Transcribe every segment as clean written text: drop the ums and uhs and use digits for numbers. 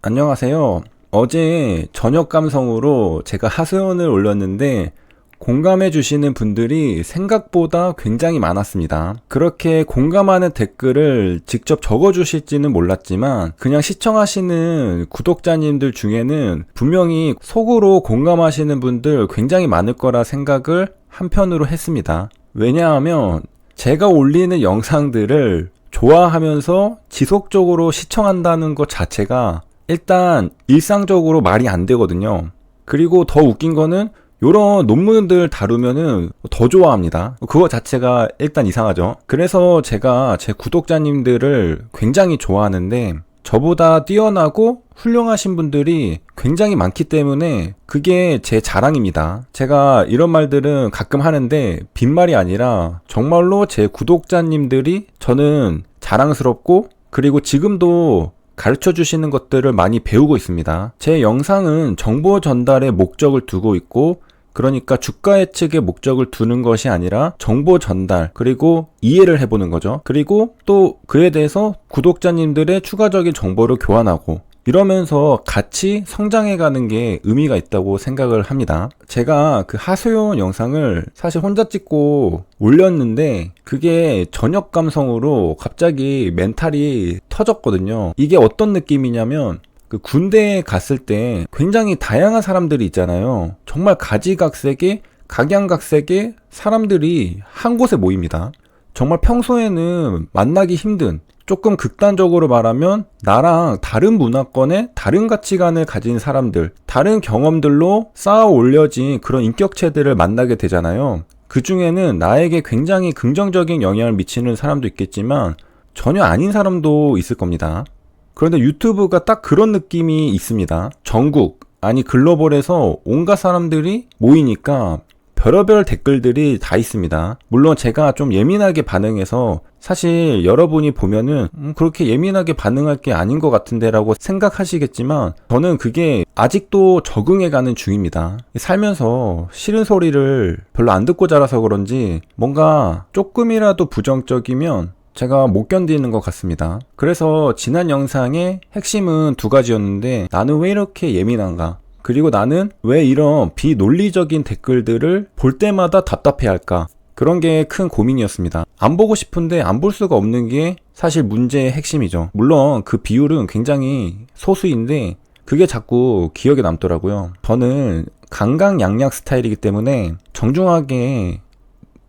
안녕하세요. 어제 저녁 감성으로 제가 하소연을 올렸는데 공감해 주시는 분들이 생각보다 굉장히 많았습니다. 그렇게 공감하는 댓글을 직접 적어 주실지는 몰랐지만 그냥 시청하시는 구독자님들 중에는 분명히 속으로 공감하시는 분들 굉장히 많을 거라 생각을 한편으로 했습니다. 왜냐하면 제가 올리는 영상들을 좋아하면서 지속적으로 시청한다는 것 자체가 일단 일상적으로 말이 안 되거든요. 그리고 더 웃긴 거는 요런 논문들 다루면은 더 좋아합니다. 그거 자체가 일단 이상하죠. 그래서 제가 제 구독자님들을 굉장히 좋아하는데 저보다 뛰어나고 훌륭하신 분들이 굉장히 많기 때문에 그게 제 자랑입니다. 제가 이런 말들은 가끔 하는데 빈말이 아니라 정말로 제 구독자님들이 저는 자랑스럽고 그리고 지금도 가르쳐 주시는 것들을 많이 배우고 있습니다. 제 영상은 정보 전달의 목적을 두고 있고 그러니까 주가 예측의 목적을 두는 것이 아니라 정보 전달 그리고 이해를 해보는 거죠. 그리고 또 그에 대해서 구독자님들의 추가적인 정보를 교환하고 이러면서 같이 성장해가는 게 의미가 있다고 생각을 합니다. 제가 그 하소연 영상을 사실 혼자 찍고 올렸는데 그게 저녁 감성으로 갑자기 멘탈이 터졌거든요. 이게 어떤 느낌이냐면 그 군대에 갔을 때 굉장히 다양한 사람들이 있잖아요. 정말 가지각색의 각양각색의 사람들이 한 곳에 모입니다. 정말 평소에는 만나기 힘든 조금 극단적으로 말하면 나랑 다른 문화권의 다른 가치관을 가진 사람들, 다른 경험들로 쌓아 올려진 그런 인격체들을 만나게 되잖아요. 그 중에는 나에게 굉장히 긍정적인 영향을 미치는 사람도 있겠지만 전혀 아닌 사람도 있을 겁니다. 그런데 유튜브가 딱 그런 느낌이 있습니다. 전국, 아니 글로벌에서 온갖 사람들이 모이니까 별의별 댓글들이 다 있습니다. 물론 제가 좀 예민하게 반응해서 사실 여러분이 보면은 그렇게 예민하게 반응할 게 아닌 것 같은데 라고 생각하시겠지만 저는 그게 아직도 적응해가는 중입니다. 살면서 싫은 소리를 별로 안 듣고 자라서 그런지 뭔가 조금이라도 부정적이면 제가 못 견디는 것 같습니다. 그래서 지난 영상의 핵심은 두 가지였는데 나는 왜 이렇게 예민한가? 그리고 나는 왜 이런 비논리적인 댓글들을 볼 때마다 답답해할까? 그런 게 큰 고민이었습니다. 안 보고 싶은데 안 볼 수가 없는 게 사실 문제의 핵심이죠. 물론 그 비율은 굉장히 소수인데 그게 자꾸 기억에 남더라고요. 저는 강강약약 스타일이기 때문에 정중하게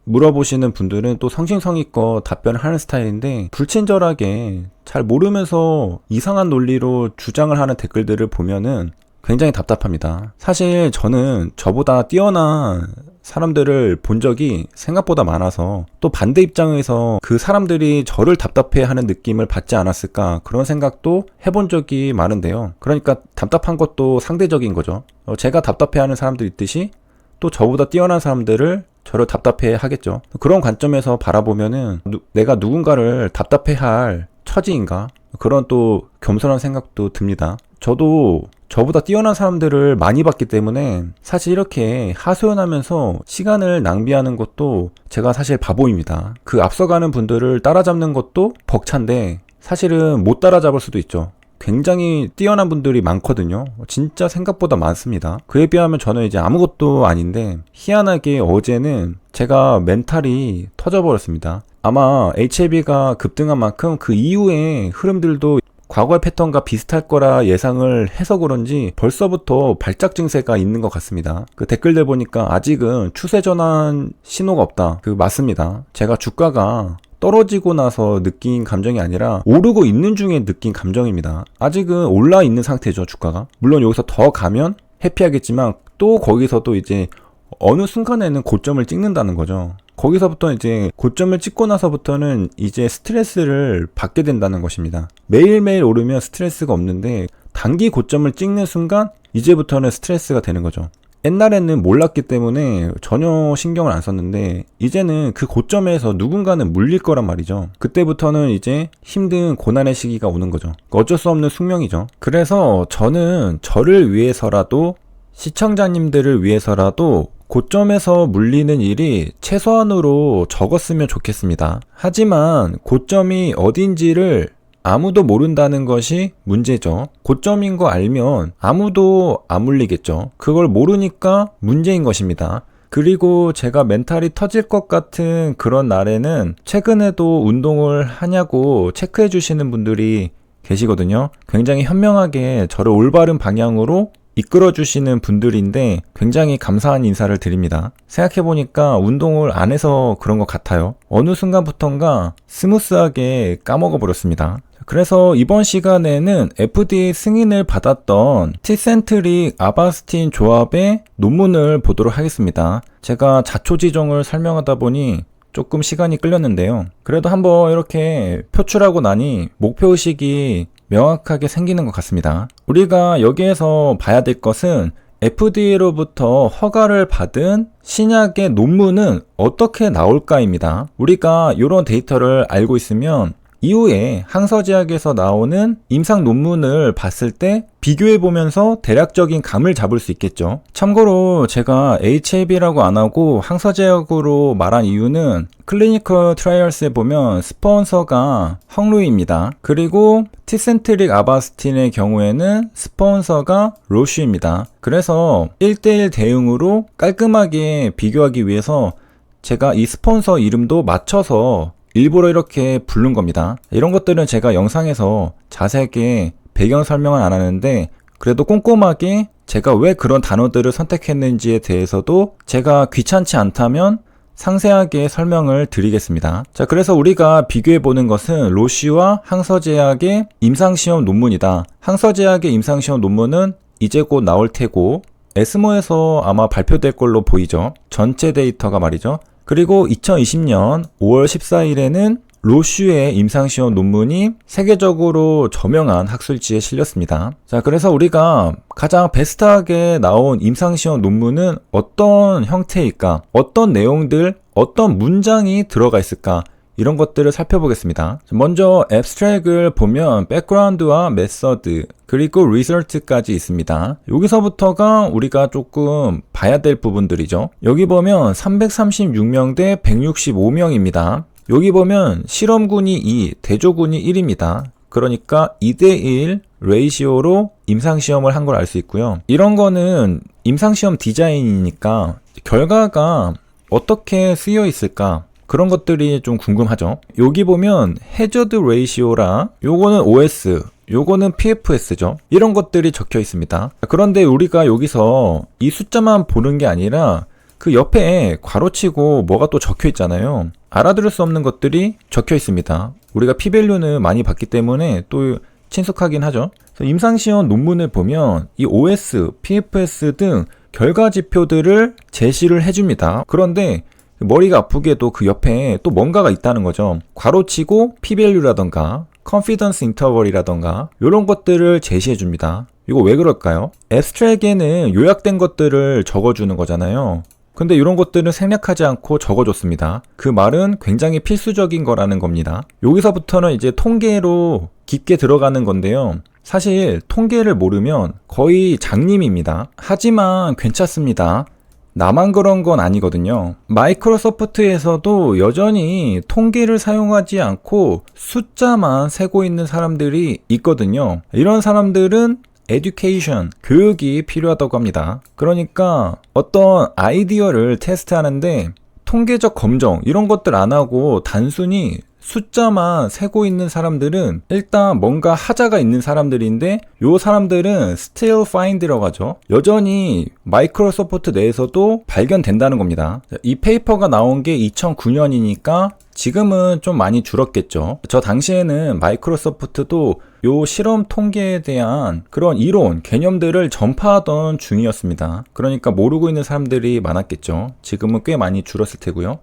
물어보시는 분들은 또 성심성의껏 답변을 하는 스타일인데 불친절하게 잘 모르면서 이상한 논리로 주장을 하는 댓글들을 보면은 굉장히 답답합니다. 사실 저는 저보다 뛰어난 사람들을 본 적이 생각보다 많아서 또 반대 입장에서 그 사람들이 저를 답답해하는 느낌을 받지 않았을까 그런 생각도 해본 적이 많은데요. 그러니까 답답한 것도 상대적인 거죠. 제가 답답해하는 사람들 있듯이 또 저보다 뛰어난 사람들을 저를 답답해 하겠죠. 그런 관점에서 바라보면은 내가 누군가를 답답해할 처지인가? 그런 또 겸손한 생각도 듭니다. 저도 저보다 뛰어난 사람들을 많이 봤기 때문에 사실 이렇게 하소연하면서 시간을 낭비하는 것도 제가 사실 바보입니다. 그 앞서가는 분들을 따라잡는 것도 벅찬데 사실은 못 따라잡을 수도 있죠. 굉장히 뛰어난 분들이 많거든요. 진짜 생각보다 많습니다. 그에 비하면 저는 이제 아무것도 아닌데 희한하게 어제는 제가 멘탈이 터져버렸습니다. 아마 HLB가 급등한 만큼 그 이후의 흐름들도 과거의 패턴과 비슷할 거라 예상을 해서 그런지 벌써부터 발작 증세가 있는 것 같습니다. 그 댓글들 보니까 아직은 추세 전환 신호가 없다. 그 맞습니다. 제가 주가가 떨어지고 나서 느낀 감정이 아니라 오르고 있는 중에 느낀 감정입니다. 아직은 올라 있는 상태죠, 주가가. 물론 여기서 더 가면 해피하겠지만 또 거기서 또 이제 어느 순간에는 고점을 찍는다는 거죠. 거기서부터 이제 고점을 찍고 나서부터는 이제 스트레스를 받게 된다는 것입니다. 매일매일 오르면 스트레스가 없는데 단기 고점을 찍는 순간 이제부터는 스트레스가 되는 거죠. 옛날에는 몰랐기 때문에 전혀 신경을 안 썼는데 이제는 그 고점에서 누군가는 물릴 거란 말이죠. 그때부터는 이제 힘든 고난의 시기가 오는 거죠. 어쩔 수 없는 숙명이죠. 그래서 저는 저를 위해서라도 시청자님들을 위해서라도 고점에서 물리는 일이 최소한으로 적었으면 좋겠습니다. 하지만 고점이 어딘지를 아무도 모른다는 것이 문제죠. 고점인 거 알면 아무도 안 물리겠죠. 그걸 모르니까 문제인 것입니다. 그리고 제가 멘탈이 터질 것 같은 그런 날에는 최근에도 운동을 하냐고 체크해 주시는 분들이 계시거든요. 굉장히 현명하게 저를 올바른 방향으로 이끌어 주시는 분들인데 굉장히 감사한 인사를 드립니다. 생각해보니까 운동을 안 해서 그런 것 같아요. 어느 순간부턴가 스무스하게 까먹어 버렸습니다. 그래서 이번 시간에는 FDA 승인을 받았던 티센트릭 아바스틴 조합의 논문을 보도록 하겠습니다. 제가 자초지종을 설명하다 보니 조금 시간이 끌렸는데요. 그래도 한번 이렇게 표출하고 나니 목표의식이 명확하게 생기는 것 같습니다. 우리가 여기에서 봐야 될 것은 FDA로부터 허가를 받은 신약의 논문은 어떻게 나올까입니다. 우리가 이런 데이터를 알고 있으면 이후에 항서제약에서 나오는 임상 논문을 봤을 때 비교해보면서 대략적인 감을 잡을 수 있겠죠. 참고로 제가 HAB라고 안 하고 항서제약으로 말한 이유는 클리니컬 트라이얼스에 보면 스폰서가 헝루이입니다. 그리고 티센트릭 아바스틴의 경우에는 스폰서가 로슈입니다. 그래서 1대1 대응으로 깔끔하게 비교하기 위해서 제가 이 스폰서 이름도 맞춰서 일부러 이렇게 부른 겁니다. 이런 것들은 제가 영상에서 자세하게 배경 설명은 안 하는데 그래도 꼼꼼하게 제가 왜 그런 단어들을 선택했는지에 대해서도 제가 귀찮지 않다면 상세하게 설명을 드리겠습니다. 자, 그래서 우리가 비교해보는 것은 로시와 항서제약의 임상시험 논문이다. 항서제약의 임상시험 논문은 이제 곧 나올 테고 에스모에서 아마 발표될 걸로 보이죠. 전체 데이터가 말이죠. 그리고 2020년 5월 14일에는 로슈의 임상시험 논문이 세계적으로 저명한 학술지에 실렸습니다. 자, 그래서 우리가 가장 베스트하게 나온 임상시험 논문은 어떤 형태일까? 어떤 내용들, 어떤 문장이 들어가 있을까? 이런 것들을 살펴보겠습니다. 먼저 앱스트랙을 보면 백그라운드와 메서드 그리고 리설트까지 있습니다. 여기서부터가 우리가 조금 봐야 될 부분들이죠. 여기 보면 336명 대 165명입니다. 여기 보면 실험군이 2, 대조군이 1입니다. 그러니까 2대1 레이시오로 임상시험을 한 걸 알 수 있고요. 이런 거는 임상시험 디자인이니까 결과가 어떻게 쓰여 있을까? 그런 것들이 좀 궁금하죠. 여기 보면 해저드 레이시오라 요거는 OS, 요거는 PFS죠. 이런 것들이 적혀 있습니다. 그런데 우리가 여기서 이 숫자만 보는 게 아니라 그 옆에 괄호치고 뭐가 또 적혀 있잖아요. 알아들을 수 없는 것들이 적혀 있습니다. 우리가 P-밸류는 많이 봤기 때문에 또 친숙하긴 하죠. 임상시험 논문을 보면 이 OS, PFS 등 결과 지표들을 제시를 해줍니다. 그런데 머리가 아프게도 그 옆에 또 뭔가가 있다는 거죠. 괄호치고 P-밸류라던가 컨피던스 인터벌이라던가 이런 것들을 제시해 줍니다. 이거 왜 그럴까요? 앱스트랙에는 요약된 것들을 적어주는 거잖아요. 근데 이런 것들은 생략하지 않고 적어줬습니다. 그 말은 굉장히 필수적인 거라는 겁니다. 여기서부터는 이제 통계로 깊게 들어가는 건데요. 사실 통계를 모르면 거의 장님입니다. 하지만 괜찮습니다. 나만 그런 건 아니거든요. 마이크로소프트에서도 여전히 통계를 사용하지 않고 숫자만 세고 있는 사람들이 있거든요. 이런 사람들은 education, 교육이 필요하다고 합니다. 그러니까 어떤 아이디어를 테스트하는데 통계적 검정 이런 것들 안 하고 단순히 숫자만 세고 있는 사람들은 일단 뭔가 하자가 있는 사람들인데 요 사람들은 still find라고 하죠. 여전히 마이크로소프트 내에서도 발견된다는 겁니다. 이 페이퍼가 나온 게 2009년이니까 지금은 좀 많이 줄었겠죠. 저 당시에는 마이크로소프트도 요 실험 통계에 대한 그런 이론, 개념들을 전파하던 중이었습니다. 그러니까 모르고 있는 사람들이 많았겠죠. 지금은 꽤 많이 줄었을 테고요.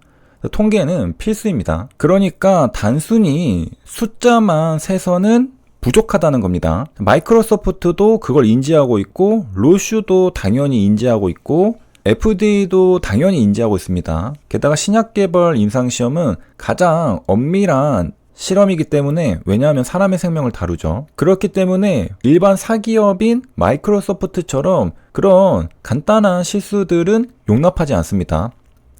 통계는 필수입니다. 그러니까 단순히 숫자만 세서는 부족하다는 겁니다. 마이크로소프트도 그걸 인지하고 있고 로슈도 당연히 인지하고 있고 FDA도 당연히 인지하고 있습니다. 게다가 신약 개발 임상시험은 가장 엄밀한 실험이기 때문에 왜냐하면 사람의 생명을 다루죠. 그렇기 때문에 일반 사기업인 마이크로소프트처럼 그런 간단한 실수들은 용납하지 않습니다.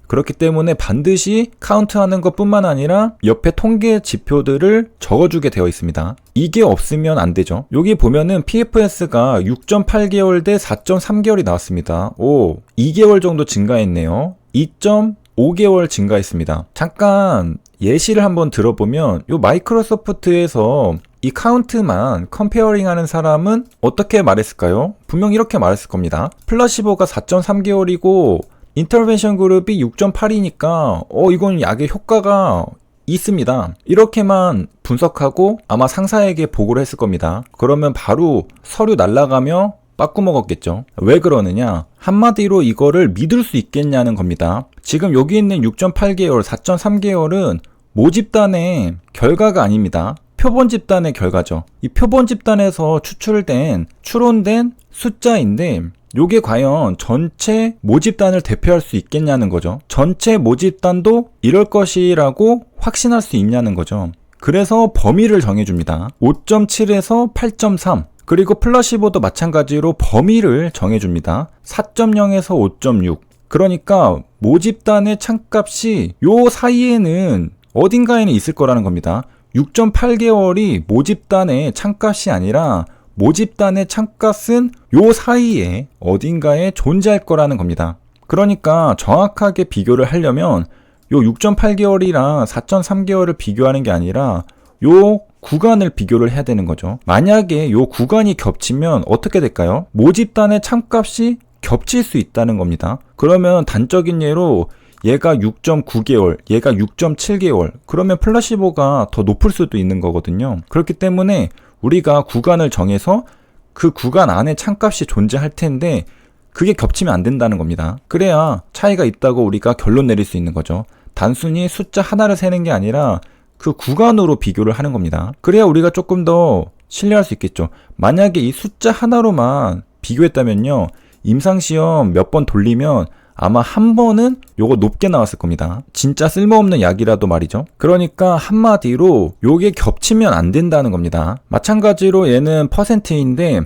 그렇기 때문에 반드시 카운트하는 것뿐만 아니라 옆에 통계 지표들을 적어주게 되어 있습니다. 이게 없으면 안 되죠. 여기 보면은 PFS가 6.8개월 대 4.3개월이 나왔습니다. 2개월 정도 증가했네요. 2.5개월 증가했습니다. 잠깐 예시를 한번 들어보면 요 마이크로소프트에서 이 카운트만 컴페어링 하는 사람은 어떻게 말했을까요? 분명히 이렇게 말했을 겁니다. 플라시보가 4.3개월이고 인터벤션 그룹이 6.8이니까 이건 약의 효과가 있습니다. 이렇게만 분석하고 아마 상사에게 보고를 했을 겁니다. 그러면 바로 서류 날라가며 빠꾸 먹었겠죠. 왜 그러느냐? 한마디로 이거를 믿을 수 있겠냐는 겁니다. 지금 여기 있는 6.8개월, 4.3개월은 모집단의 결과가 아닙니다. 표본 집단의 결과죠. 이 표본 집단에서 추론된 숫자인데 요게 과연 전체 모집단을 대표할 수 있겠냐는 거죠. 전체 모집단도 이럴 것이라고 확신할 수 있냐는 거죠. 그래서 범위를 정해줍니다. 5.7에서 8.3 그리고 플라시보도 마찬가지로 범위를 정해줍니다. 4.0에서 5.6 그러니까 모집단의 참값이 요 사이에는 어딘가에는 있을 거라는 겁니다. 6.8개월이 모집단의 참값이 아니라 모집단의 참값은 요 사이에 어딘가에 존재할 거라는 겁니다. 그러니까 정확하게 비교를 하려면 요 6.8개월이랑 4.3개월을 비교하는 게 아니라 요 구간을 비교를 해야 되는 거죠. 만약에 요 구간이 겹치면 어떻게 될까요? 모집단의 참값이 겹칠 수 있다는 겁니다. 그러면 단적인 예로 얘가 6.9개월, 얘가 6.7개월 그러면 플라시보가 더 높을 수도 있는 거거든요. 그렇기 때문에 우리가 구간을 정해서 그 구간 안에 참값이 존재할 텐데 그게 겹치면 안 된다는 겁니다. 그래야 차이가 있다고 우리가 결론 내릴 수 있는 거죠. 단순히 숫자 하나를 세는 게 아니라 그 구간으로 비교를 하는 겁니다. 그래야 우리가 조금 더 신뢰할 수 있겠죠. 만약에 이 숫자 하나로만 비교했다면요. 임상시험 몇 번 돌리면 아마 한 번은 요거 높게 나왔을 겁니다. 진짜 쓸모없는 약이라도 말이죠. 그러니까 한마디로 요게 겹치면 안 된다는 겁니다. 마찬가지로 얘는 퍼센트인데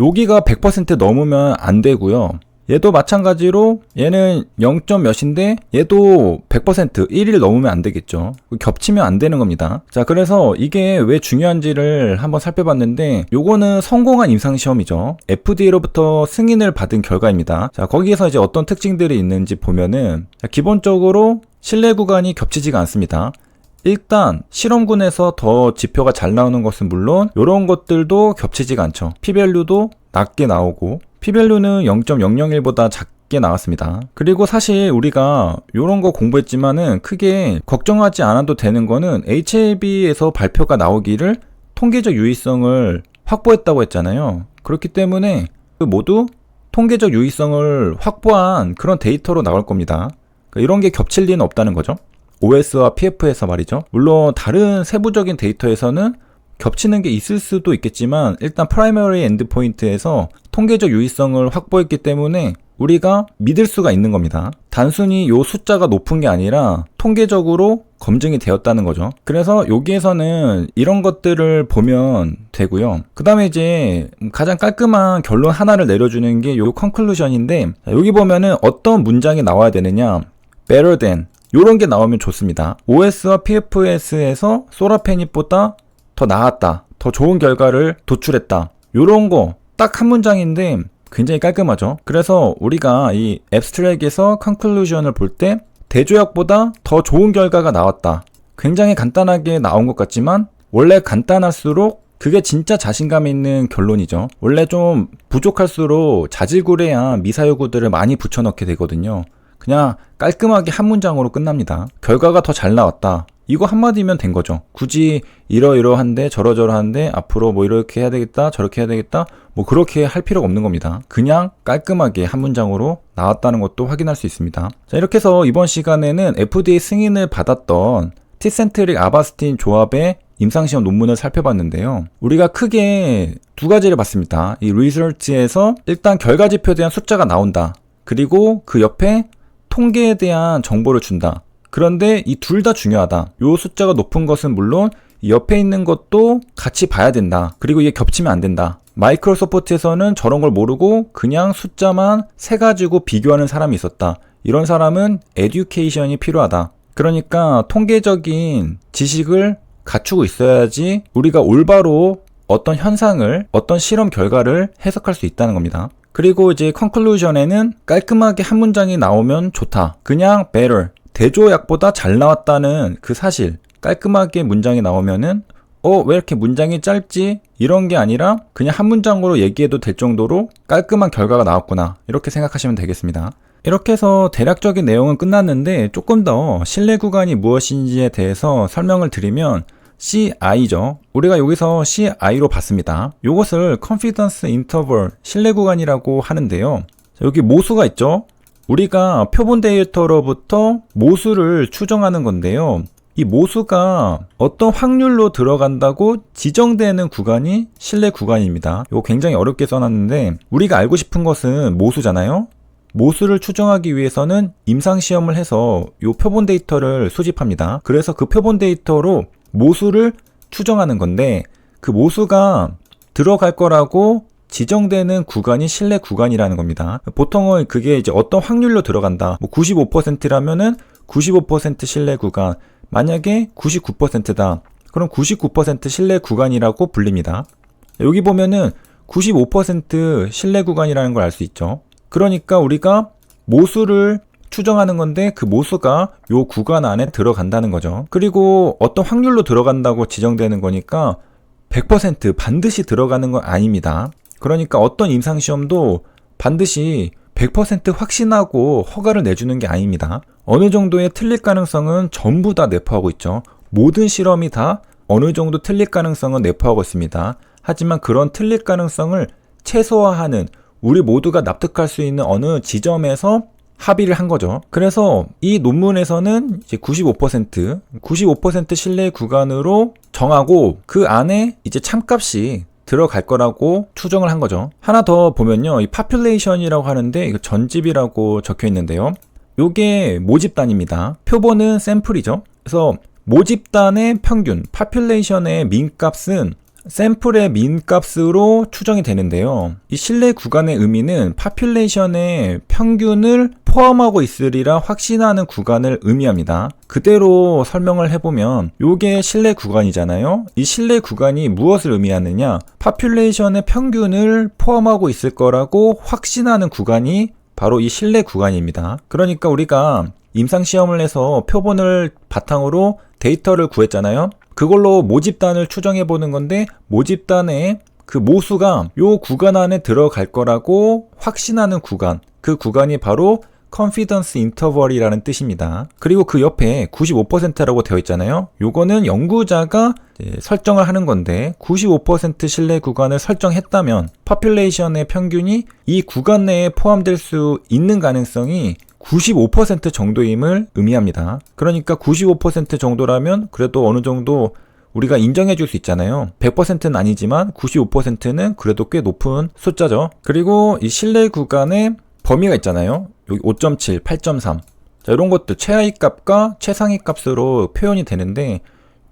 여기가 100% 넘으면 안 되고요. 얘도 마찬가지로 얘는 0. 몇인데 얘도 100% 1을 넘으면 안 되겠죠. 겹치면 안 되는 겁니다. 자, 그래서 이게 왜 중요한지를 한번 살펴봤는데 요거는 성공한 임상시험이죠. FDA로부터 승인을 받은 결과입니다. 자, 거기에서 이제 어떤 특징들이 있는지 보면은 기본적으로 신뢰 구간이 겹치지가 않습니다. 일단 실험군에서 더 지표가 잘 나오는 것은 물론 이런 것들도 겹치지가 않죠. P밸류도 낮게 나오고 P밸류는 0.001보다 작게 나왔습니다. 그리고 사실 우리가 이런 거 공부했지만은 크게 걱정하지 않아도 되는 거는 HLB에서 발표가 나오기를 통계적 유의성을 확보했다고 했잖아요. 그렇기 때문에 모두 통계적 유의성을 확보한 그런 데이터로 나올 겁니다. 이런 게 겹칠 리는 없다는 거죠. OS와 PF에서 말이죠. 물론 다른 세부적인 데이터에서는 겹치는 게 있을 수도 있겠지만 일단 프라이머리 엔드포인트에서 통계적 유의성을 확보했기 때문에 우리가 믿을 수가 있는 겁니다. 단순히 요 숫자가 높은 게 아니라 통계적으로 검증이 되었다는 거죠. 그래서 여기에서는 이런 것들을 보면 되고요. 그 다음에 이제 가장 깔끔한 결론 하나를 내려주는 게 요 컨클루션인데 여기 보면은 어떤 문장이 나와야 되느냐 better than 요런 게 나오면 좋습니다. OS와 PFS에서 소라페닙보다 더 나았다. 더 좋은 결과를 도출했다. 요런 거 딱 한 문장인데 굉장히 깔끔하죠. 그래서 우리가 이 앱스트랙에서 컨클루전을 볼 때 대조약보다 더 좋은 결과가 나왔다. 굉장히 간단하게 나온 것 같지만 원래 간단할수록 그게 진짜 자신감 있는 결론이죠. 원래 좀 부족할수록 자질구레한 미사여구들을 많이 붙여넣게 되거든요. 그냥 깔끔하게 한 문장으로 끝납니다. 결과가 더 잘 나왔다. 이거 한마디면 된 거죠. 굳이 이러이러한데 저러저러한데 앞으로 뭐 이렇게 해야 되겠다 저렇게 해야 되겠다 뭐 그렇게 할 필요가 없는 겁니다. 그냥 깔끔하게 한 문장으로 나왔다는 것도 확인할 수 있습니다. 자, 이렇게 해서 이번 시간에는 FDA 승인을 받았던 티센트릭 아바스틴 조합의 임상시험 논문을 살펴봤는데요. 우리가 크게 두 가지를 봤습니다. 이 리서치에서 일단 결과지표에 대한 숫자가 나온다. 그리고 그 옆에 통계에 대한 정보를 준다. 그런데 이 둘 다 중요하다. 요 숫자가 높은 것은 물론 옆에 있는 것도 같이 봐야 된다. 그리고 이게 겹치면 안 된다. 마이크로소프트에서는 저런 걸 모르고 그냥 숫자만 세 가지고 비교하는 사람이 있었다. 이런 사람은 에듀케이션이 필요하다. 그러니까 통계적인 지식을 갖추고 있어야지 우리가 올바로 어떤 현상을, 어떤 실험 결과를 해석할 수 있다는 겁니다. 그리고 이제 컨클루전에는 깔끔하게 한 문장이 나오면 좋다. 그냥 better, 대조약보다 잘 나왔다는 그 사실, 깔끔하게 문장이 나오면은 왜 이렇게 문장이 짧지? 이런 게 아니라 그냥 한 문장으로 얘기해도 될 정도로 깔끔한 결과가 나왔구나. 이렇게 생각하시면 되겠습니다. 이렇게 해서 대략적인 내용은 끝났는데 조금 더 신뢰 구간이 무엇인지에 대해서 설명을 드리면 CI죠. 우리가 여기서 CI로 봤습니다. 이것을 Confidence Interval, 신뢰 구간이라고 하는데요. 여기 모수가 있죠. 우리가 표본 데이터로부터 모수를 추정하는 건데요. 이 모수가 어떤 확률로 들어간다고 지정되는 구간이 신뢰 구간입니다. 이거 굉장히 어렵게 써놨는데 우리가 알고 싶은 것은 모수잖아요. 모수를 추정하기 위해서는 임상시험을 해서 이 표본 데이터를 수집합니다. 그래서 그 표본 데이터로 모수를 추정하는 건데 그 모수가 들어갈 거라고 지정되는 구간이 신뢰 구간이라는 겁니다. 보통은 그게 이제 어떤 확률로 들어간다. 95%라면은 95% 신뢰 구간. 만약에 99%다. 그럼 99% 신뢰 구간이라고 불립니다. 여기 보면은 95% 신뢰 구간이라는 걸 알 수 있죠. 그러니까 우리가 모수를 추정하는 건데 그 모수가 요 구간 안에 들어간다는 거죠. 그리고 어떤 확률로 들어간다고 지정되는 거니까 100% 반드시 들어가는 건 아닙니다. 그러니까 어떤 임상시험도 반드시 100% 확신하고 허가를 내주는 게 아닙니다. 어느 정도의 틀릴 가능성은 전부 다 내포하고 있죠. 모든 실험이 다 어느 정도 틀릴 가능성은 내포하고 있습니다. 하지만 그런 틀릴 가능성을 최소화하는, 우리 모두가 납득할 수 있는 어느 지점에서 합의를 한 거죠. 그래서 이 논문에서는 이제 95% 신뢰 구간으로 정하고 그 안에 이제 참값이 들어갈 거라고 추정을 한 거죠. 하나 더 보면요. 이 population이라고 하는데 이거 전집이라고 적혀 있는데요. 요게 모집단입니다. 표본은 샘플이죠. 그래서 모집단의 평균, population의 민값은 샘플의 민값으로 추정이 되는데요. 이 신뢰 구간의 의미는 population의 평균을 포함하고 있으리라 확신하는 구간을 의미합니다. 그대로 설명을 해보면 요게 신뢰 구간이잖아요. 이 신뢰 구간이 무엇을 의미하느냐? population의 평균을 포함하고 있을 거라고 확신하는 구간이 바로 이 신뢰 구간입니다. 그러니까 우리가 임상시험을 해서 표본을 바탕으로 데이터를 구했잖아요. 그걸로 모집단을 추정해 보는 건데 모집단의 그 모수가 요 구간 안에 들어갈 거라고 확신하는 구간, 그 구간이 바로 confidence interval이라는 뜻입니다. 그리고 그 옆에 95%라고 되어 있잖아요. 요거는 연구자가 설정을 하는 건데 95% 신뢰 구간을 설정했다면 population의 평균이 이 구간 내에 포함될 수 있는 가능성이 95% 정도임을 의미합니다. 그러니까 95% 정도라면 그래도 어느 정도 우리가 인정해 줄 수 있잖아요. 100%는 아니지만 95%는 그래도 꽤 높은 숫자죠. 그리고 이 신뢰 구간의 범위가 있잖아요. 여기 5.7, 8.3. 자, 이런 것들 최하위 값과 최상위 값으로 표현이 되는데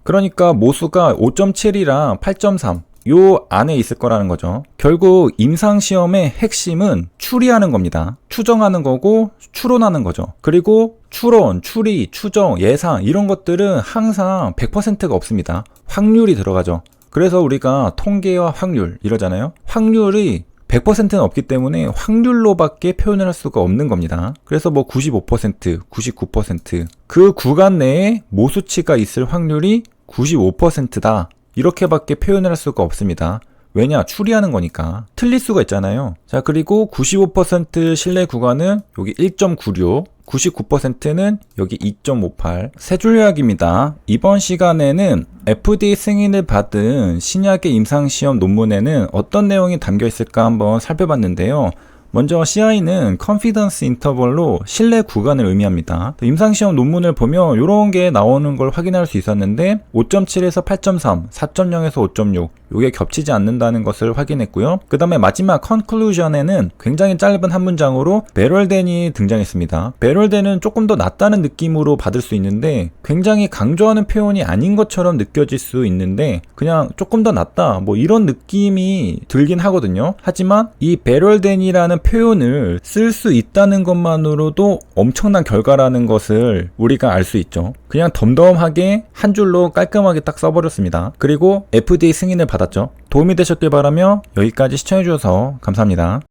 그러니까 모수가 5.7이랑 8.3 요 안에 있을 거라는 거죠. 결국 임상시험의 핵심은 추리하는 겁니다. 추정하는 거고 추론하는 거죠. 그리고 추론, 추리, 추정, 예상 이런 것들은 항상 100%가 없습니다. 확률이 들어가죠. 그래서 우리가 통계와 확률 이러잖아요. 확률이 100%는 없기 때문에 확률로밖에 표현을 할 수가 없는 겁니다. 그래서 뭐 95%, 99% 그 구간 내에 모수치가 있을 확률이 95%다. 이렇게밖에 표현을 할 수가 없습니다. 왜냐? 추리하는 거니까. 틀릴 수가 있잖아요. 자, 그리고 95% 신뢰 구간은 여기 1.96, 99%는 여기 2.58. 세 줄 요약입니다. 이번 시간에는 FDA 승인을 받은 신약의 임상시험 논문에는 어떤 내용이 담겨 있을까 한번 살펴봤는데요. 먼저 CI는 confidence interval로 신뢰 구간을 의미합니다. 임상시험 논문을 보면 이런 게 나오는 걸 확인할 수 있었는데 5.7에서 8.3, 4.0에서 5.6 이게 겹치지 않는다는 것을 확인했고요. 그 다음에 마지막 conclusion에는 굉장히 짧은 한 문장으로 베럴덴이 등장했습니다. 베럴덴은 조금 더 낫다는 느낌으로 받을 수 있는데 굉장히 강조하는 표현이 아닌 것처럼 느껴질 수 있는데 그냥 조금 더 낫다 뭐 이런 느낌이 들긴 하거든요. 하지만 이 베럴덴이라는 표현을 쓸 수 있다는 것만으로도 엄청난 결과라는 것을 우리가 알 수 있죠. 그냥 덤덤하게 한 줄로 깔끔하게 딱 써버렸습니다. 그리고 FDA 승인을 받았죠. 도움이 되셨길 바라며 여기까지 시청해주셔서 감사합니다.